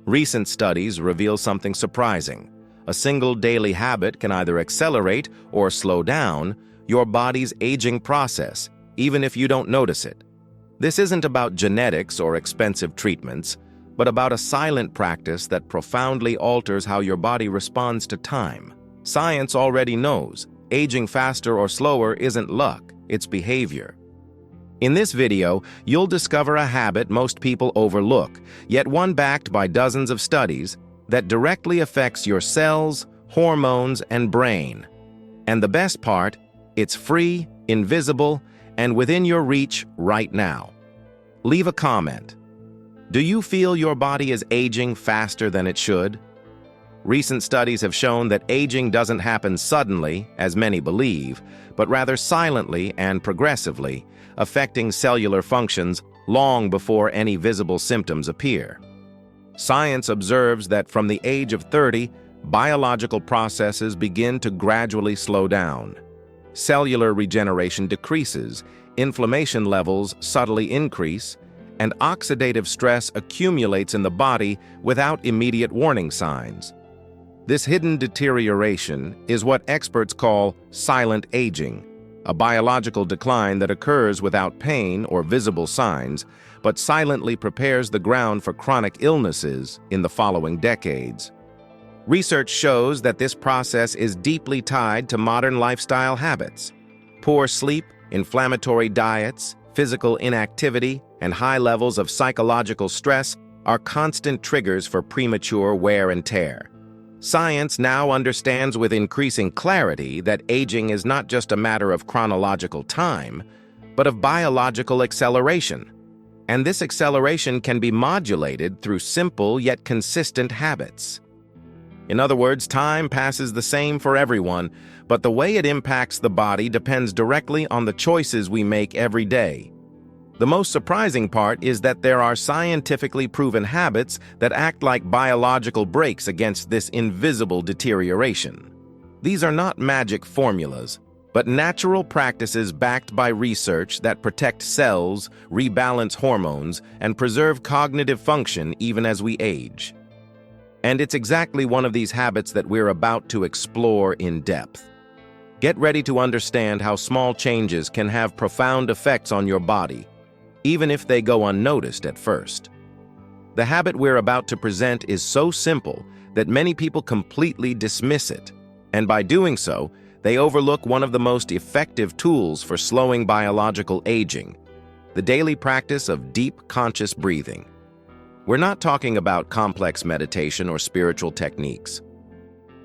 Recent studies reveal something surprising. A single daily habit can either accelerate or slow down your body's aging process, even if you don't notice it. This isn't about genetics or expensive treatments, but about a silent practice that profoundly alters how your body responds to time. Science already knows aging faster or slower isn't luck, it's behavior. In this video, you'll discover a habit most people overlook, yet one backed by dozens of studies that directly affects your cells, hormones, and brain. And the best part, it's free, invisible, and within your reach right now. Leave a comment. Do you feel your body is aging faster than it should? Recent studies have shown that aging doesn't happen suddenly, as many believe, but rather silently and progressively, affecting cellular functions long before any visible symptoms appear. Science observes that from the age of 30, biological processes begin to gradually slow down. Cellular regeneration decreases, inflammation levels subtly increase, and oxidative stress accumulates in the body without immediate warning signs. This hidden deterioration is what experts call silent aging, a biological decline that occurs without pain or visible signs, but silently prepares the ground for chronic illnesses in the following decades. Research shows that this process is deeply tied to modern lifestyle habits. Poor sleep, inflammatory diets, physical inactivity, and high levels of psychological stress are constant triggers for premature wear and tear. Science now understands with increasing clarity that aging is not just a matter of chronological time, but of biological acceleration. And this acceleration can be modulated through simple yet consistent habits. In other words, time passes the same for everyone, but the way it impacts the body depends directly on the choices we make every day. The most surprising part is that there are scientifically proven habits that act like biological brakes against this invisible deterioration. These are not magic formulas, but natural practices backed by research that protect cells, rebalance hormones, and preserve cognitive function even as we age. And it's exactly one of these habits that we're about to explore in depth. Get ready to understand how small changes can have profound effects on your body, even if they go unnoticed at first. The habit we're about to present is so simple that many people completely dismiss it, and by doing so, they overlook one of the most effective tools for slowing biological aging: the daily practice of deep, conscious breathing. We're not talking about complex meditation or spiritual techniques.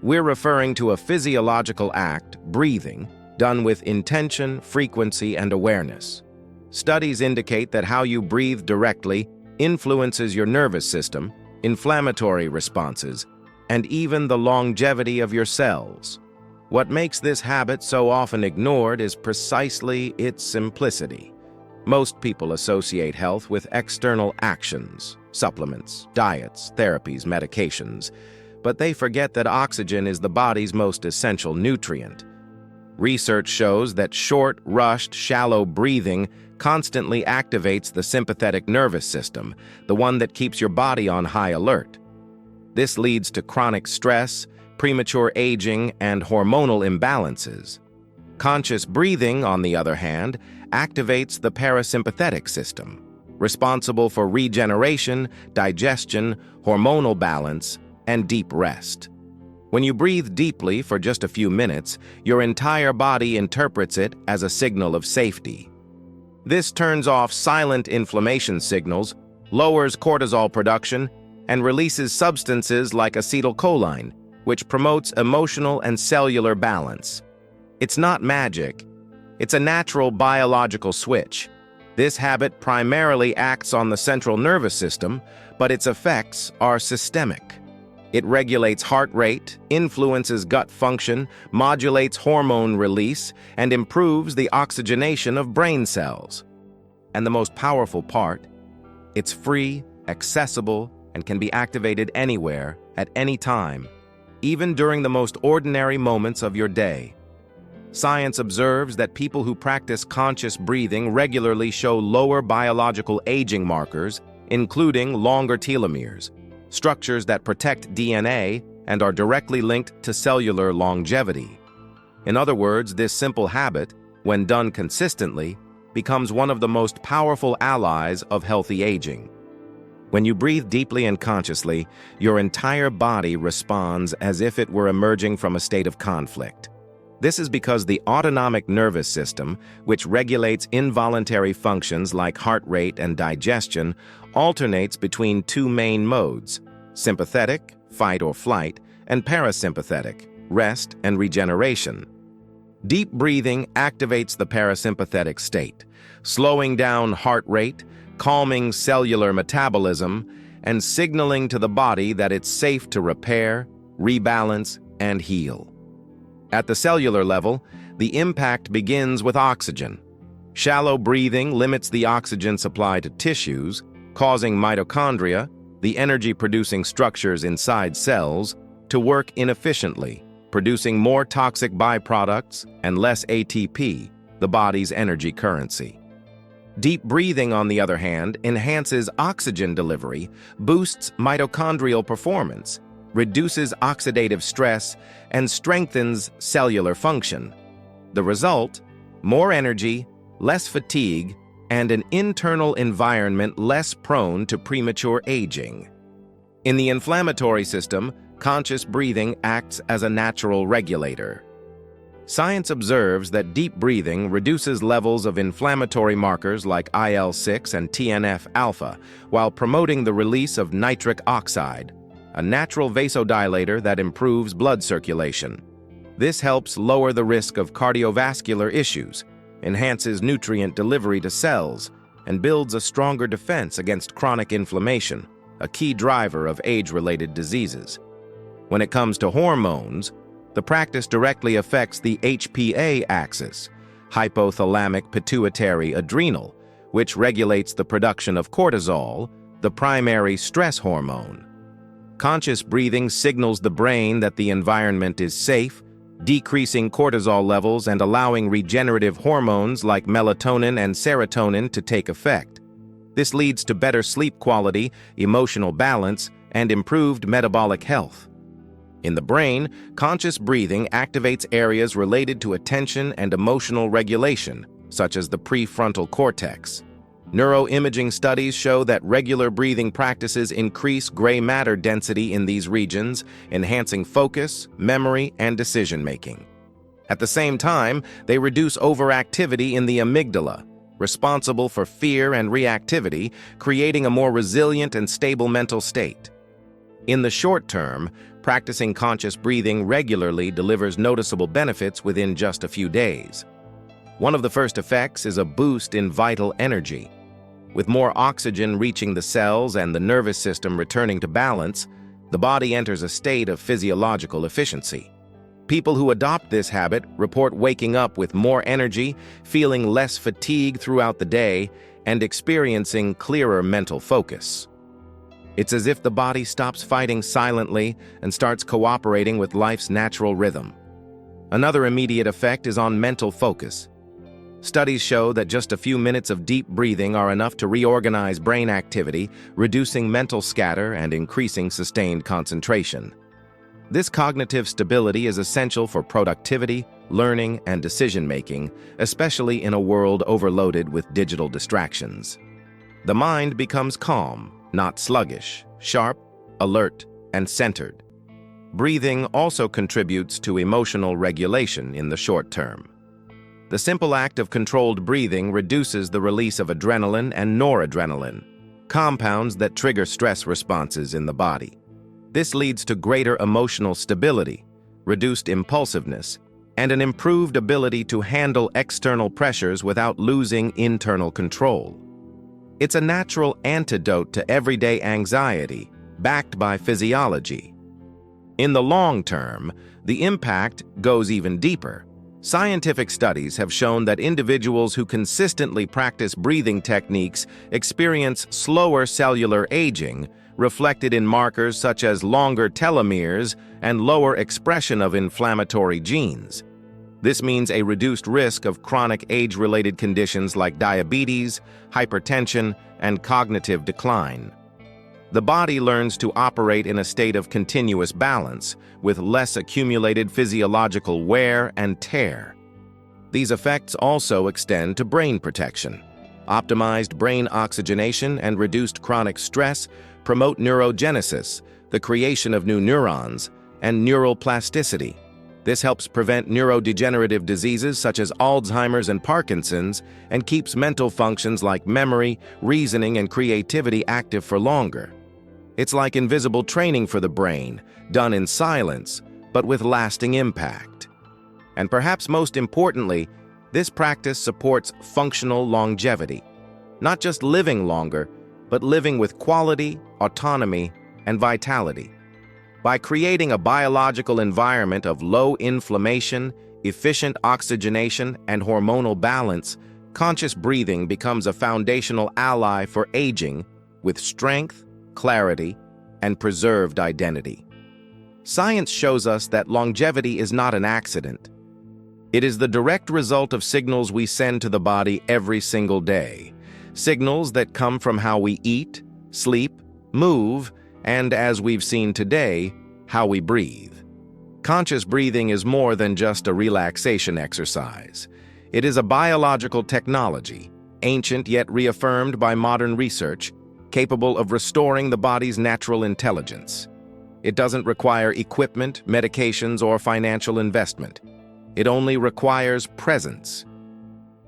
We're referring to a physiological act, breathing, done with intention, frequency, and awareness. Studies indicate that how you breathe directly influences your nervous system, inflammatory responses, and even the longevity of your cells. What makes this habit so often ignored is precisely its simplicity. Most people associate health with external actions, supplements, diets, therapies, medications, but they forget that oxygen is the body's most essential nutrient. Research shows that short, rushed, shallow breathing constantly activates the sympathetic nervous system, the one that keeps your body on high alert. This leads to chronic stress, premature aging, and hormonal imbalances. Conscious breathing, on the other hand, activates the parasympathetic system, responsible for regeneration, digestion, hormonal balance, and deep rest. When you breathe deeply for just a few minutes, your entire body interprets it as a signal of safety. This turns off silent inflammation signals, lowers cortisol production, and releases substances like acetylcholine, which promotes emotional and cellular balance. It's not magic. It's a natural biological switch. This habit primarily acts on the central nervous system, but its effects are systemic. It regulates heart rate, influences gut function, modulates hormone release, and improves the oxygenation of brain cells. And the most powerful part, it's free, accessible, and can be activated anywhere, at any time, even during the most ordinary moments of your day. Science observes that people who practice conscious breathing regularly show lower biological aging markers, including longer telomeres. structures that protect DNA and are directly linked to cellular longevity. In other words, this simple habit, when done consistently, becomes one of the most powerful allies of healthy aging. When you breathe deeply and consciously, your entire body responds as if it were emerging from a state of conflict. This is because the autonomic nervous system, which regulates involuntary functions like heart rate and digestion, alternates between two main modes: sympathetic, fight or flight, and parasympathetic, rest and regeneration. Deep breathing activates the parasympathetic state, slowing down heart rate, calming cellular metabolism, and signaling to the body that it's safe to repair, rebalance, and heal. At the cellular level, the impact begins with oxygen. Shallow breathing limits the oxygen supply to tissues, causing mitochondria, the energy-producing structures inside cells, to work inefficiently, producing more toxic byproducts and less ATP, the body's energy currency. Deep breathing, on the other hand, enhances oxygen delivery, boosts mitochondrial performance, reduces oxidative stress, and strengthens cellular function. The result: more energy, less fatigue, and an internal environment less prone to premature aging. In the inflammatory system, conscious breathing acts as a natural regulator. Science observes that deep breathing reduces levels of inflammatory markers like IL-6 and TNF-alpha while promoting the release of nitric oxide, a natural vasodilator that improves blood circulation. This helps lower the risk of cardiovascular issues, enhances nutrient delivery to cells, and builds a stronger defense against chronic inflammation, a key driver of age-related diseases. When it comes to hormones, the practice directly affects the HPA axis, hypothalamic pituitary adrenal, which regulates the production of cortisol, the primary stress hormone. Conscious breathing signals the brain that the environment is safe, decreasing cortisol levels and allowing regenerative hormones like melatonin and serotonin to take effect. This leads to better sleep quality, emotional balance, and improved metabolic health. In the brain, conscious breathing activates areas related to attention and emotional regulation, such as the prefrontal cortex. Neuroimaging studies show that regular breathing practices increase gray matter density in these regions, enhancing focus, memory, and decision-making. At the same time, they reduce overactivity in the amygdala, responsible for fear and reactivity, creating a more resilient and stable mental state. In the short term, practicing conscious breathing regularly delivers noticeable benefits within just a few days. One of the first effects is a boost in vital energy. With more oxygen reaching the cells and the nervous system returning to balance, the body enters a state of physiological efficiency. People who adopt this habit report waking up with more energy, feeling less fatigue throughout the day, and experiencing clearer mental focus. It's as if the body stops fighting silently and starts cooperating with life's natural rhythm. Another immediate effect is on mental focus. Studies show that just a few minutes of deep breathing are enough to reorganize brain activity, reducing mental scatter and increasing sustained concentration. This cognitive stability is essential for productivity, learning, and decision-making, especially in a world overloaded with digital distractions. The mind becomes calm, not sluggish, sharp, alert, and centered. Breathing also contributes to emotional regulation in the short term. The simple act of controlled breathing reduces the release of adrenaline and noradrenaline, compounds that trigger stress responses in the body. This leads to greater emotional stability, reduced impulsiveness, and an improved ability to handle external pressures without losing internal control. It's a natural antidote to everyday anxiety, backed by physiology. In the long term, the impact goes even deeper. Scientific studies have shown that individuals who consistently practice breathing techniques experience slower cellular aging, reflected in markers such as longer telomeres and lower expression of inflammatory genes. This means a reduced risk of chronic age-related conditions like diabetes, hypertension, and cognitive decline. The body learns to operate in a state of continuous balance, with less accumulated physiological wear and tear. These effects also extend to brain protection. Optimized brain oxygenation and reduced chronic stress promote neurogenesis, the creation of new neurons, and neural plasticity. This helps prevent neurodegenerative diseases such as Alzheimer's and Parkinson's and keeps mental functions like memory, reasoning, and creativity active for longer. It's like invisible training for the brain, done in silence, but with lasting impact. And perhaps most importantly, this practice supports functional longevity. Not just living longer, but living with quality, autonomy, and vitality. By creating a biological environment of low inflammation, efficient oxygenation, and hormonal balance, conscious breathing becomes a foundational ally for aging with strength, clarity, and preserved identity. Science shows us that longevity is not an accident. It is the direct result of signals we send to the body every single day. Signals that come from how we eat, sleep, move, and, as we've seen today, how we breathe. Conscious breathing is more than just a relaxation exercise. It is a biological technology, ancient yet reaffirmed by modern research, capable of restoring the body's natural intelligence. It doesn't require equipment, medications, or financial investment. It only requires presence.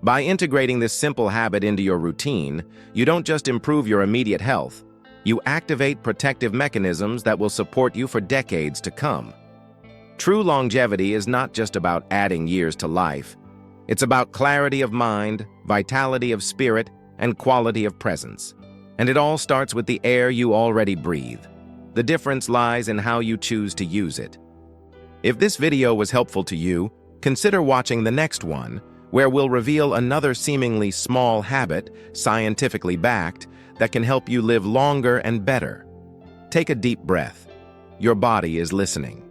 By integrating this simple habit into your routine, you don't just improve your immediate health, you activate protective mechanisms that will support you for decades to come. True longevity is not just about adding years to life. It's about clarity of mind, vitality of spirit, and quality of presence. And it all starts with the air you already breathe. The difference lies in how you choose to use it. If this video was helpful to you, consider watching the next one, where we'll reveal another seemingly small habit, scientifically backed, that can help you live longer and better. Take a deep breath. Your body is listening.